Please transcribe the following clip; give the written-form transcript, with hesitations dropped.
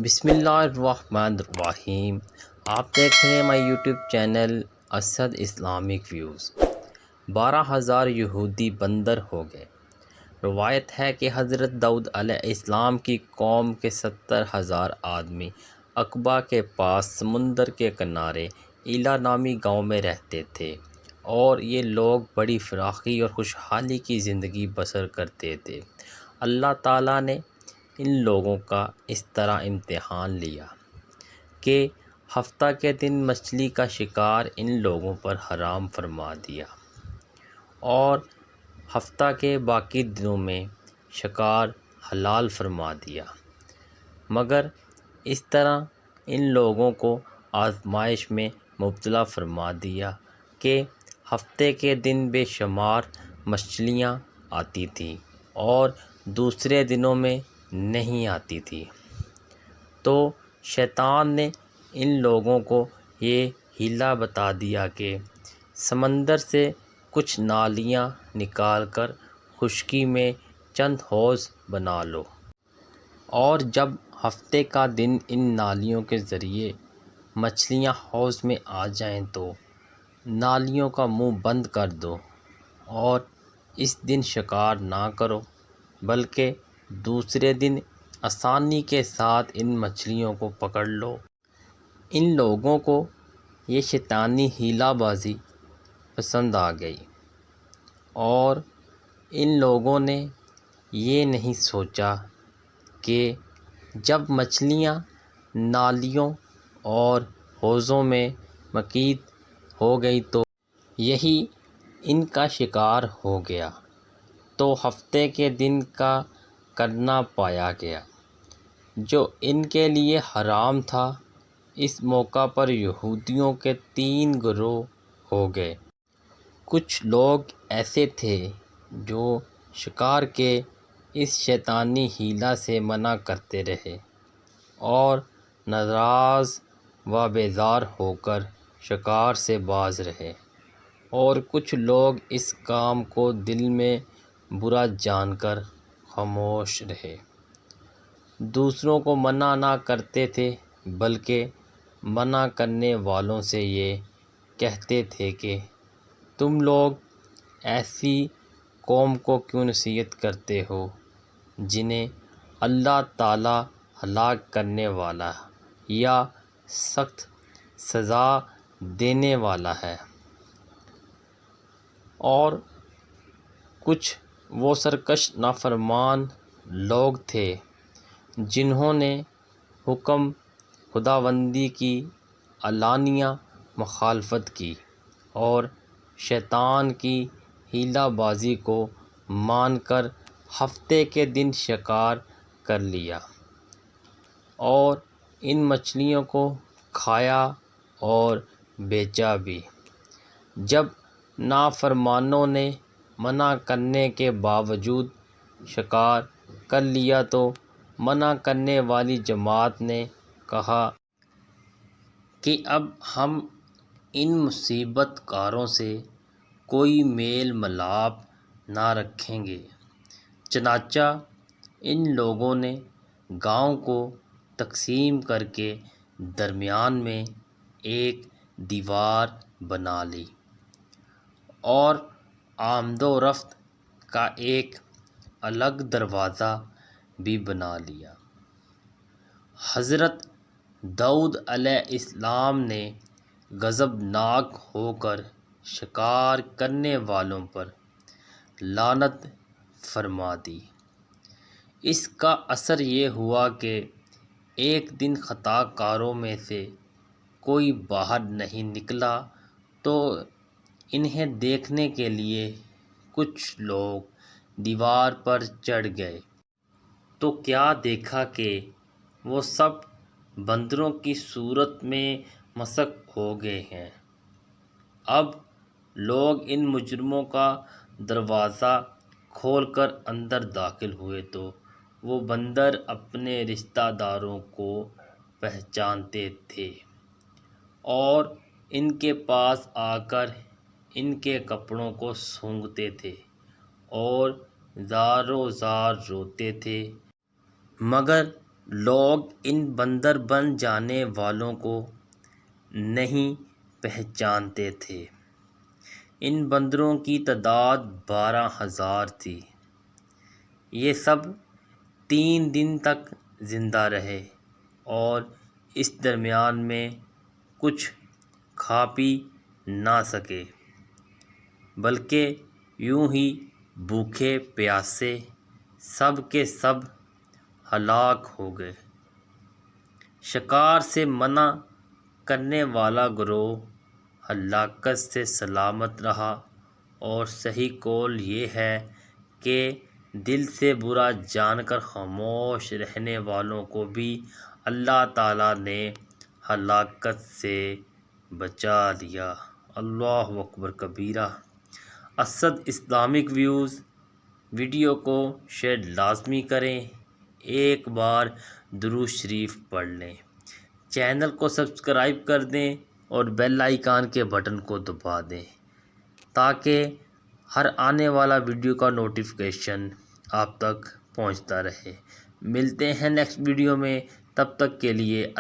بسم اللہ الرحمن الرحیم۔ آپ دیکھ رہے ہیں ہمارے YouTube channel Asad Islamic views. 12,000 یہودی بندر ہو گئے۔ روایت ہے کہ حضرت داؤد علیہ السلام کی قوم کے 70,000 آدمی عقبہ کے پاس سمندر کے کنارے ایلا نامی گاؤں میں رہتے تھے، اور یہ لوگ بڑی فراخی اور خوشحالی کی زندگی بسر کرتے تھے۔ اللہ تعالیٰ نے ان لوگوں کا اس طرح امتحان لیا کہ ہفتہ کے دن مچھلی کا شکار ان لوگوں پر حرام فرما دیا، اور ہفتہ کے باقی دنوں میں شکار حلال فرما دیا، مگر اس طرح ان لوگوں کو آزمائش میں مبتلا فرما دیا کہ ہفتے کے دن بے شمار مچھلیاں آتی تھیں اور دوسرے دنوں میں نہیں آتی تھی۔ تو شیطان نے ان لوگوں کو یہ حیلہ بتا دیا کہ سمندر سے کچھ نالیاں نکال کر خشکی میں چند حوض بنا لو، اور جب ہفتے کا دن ان نالیوں کے ذریعے مچھلیاں حوض میں آ جائیں تو نالیوں کا منہ بند کر دو، اور اس دن شکار نہ کرو، بلکہ دوسرے دن آسانی کے ساتھ ان مچھلیوں کو پکڑ لو۔ ان لوگوں کو یہ شیطانی حیلہ بازی پسند آ گئی، اور ان لوگوں نے یہ نہیں سوچا کہ جب مچھلیاں نالیوں اور حوضوں میں مقید ہو گئی تو یہی ان کا شکار ہو گیا، تو ہفتے کے دن کا کرنا پایا گیا جو ان کے لیے حرام تھا۔ اس موقع پر یہودیوں کے 3 گروہ ہو گئے۔ کچھ لوگ ایسے تھے جو شکار کے اس شیطانی حیلہ سے منع کرتے رہے اور ناراض و بیزار ہو کر شکار سے باز رہے، اور کچھ لوگ اس کام کو دل میں برا جان کر خاموش رہے۔ دوسروں کو منع نہ کرتے تھے، بلکہ منع کرنے والوں سے یہ کہتے تھے کہ تم لوگ ایسی قوم کو کیوں نصیحت کرتے ہو جنہیں اللہ تعالیٰ ہلاک کرنے والا یا سخت سزا دینے والا ہے۔ اور کچھ وہ سرکش نافرمان لوگ تھے جنہوں نے حکم خداوندی کی علانیہ مخالفت کی اور شیطان کی حیلہ بازی کو مان کر ہفتے کے دن شکار کر لیا اور ان مچھلیوں کو کھایا اور بیچا بھی۔ جب نافرمانوں نے منع کرنے کے باوجود شکار کر لیا تو منع کرنے والی جماعت نے کہا کہ اب ہم ان مصیبت کاروں سے کوئی میل ملاپ نہ رکھیں گے۔ چنانچہ ان لوگوں نے گاؤں کو تقسیم کر کے درمیان میں ایک دیوار بنا لی اور آمد و رفت کا ایک الگ دروازہ بھی بنا لیا۔ حضرت داؤد علیہ السلام نے غضبناک ہو کر شکار کرنے والوں پر لعنت فرما دی۔ اس کا اثر یہ ہوا کہ ایک دن خطا کاروں میں سے کوئی باہر نہیں نکلا تو انہیں دیکھنے کے لیے کچھ لوگ دیوار پر چڑھ گئے، تو کیا دیکھا کہ وہ سب بندروں کی صورت میں مسخ ہو گئے ہیں۔ اب لوگ ان مجرموں کا دروازہ کھول کر اندر داخل ہوئے تو وہ بندر اپنے رشتہ داروں کو پہچانتے تھے اور ان کے پاس آ کر ان کے کپڑوں کو سونگھتے تھے اور زار و زار روتے تھے، مگر لوگ ان بندر بن جانے والوں کو نہیں پہچانتے تھے۔ ان بندروں کی تعداد 12,000 تھی۔ یہ سب 3 دن تک زندہ رہے اور اس درمیان میں کچھ کھا پی نہ سکے، بلکہ یوں ہی بھوکے پیاسے سب کے سب ہلاک ہو گئے۔ شکار سے منع کرنے والا گروہ ہلاکت سے سلامت رہا، اور صحیح قول یہ ہے کہ دل سے برا جان کر خاموش رہنے والوں کو بھی اللہ تعالیٰ نے ہلاکت سے بچا لیا۔ اللہ اکبر کبیرہ۔ اسد اسلامک ویوز ویڈیو کو شیئر لازمی کریں، ایک بار درود شریف پڑھ لیں، چینل کو سبسکرائب کر دیں اور بیل آئیکن کے بٹن کو دبا دیں تاکہ ہر آنے والا ویڈیو کا نوٹیفیکیشن آپ تک پہنچتا رہے۔ ملتے ہیں نیکسٹ ویڈیو میں، تب تک کے لیے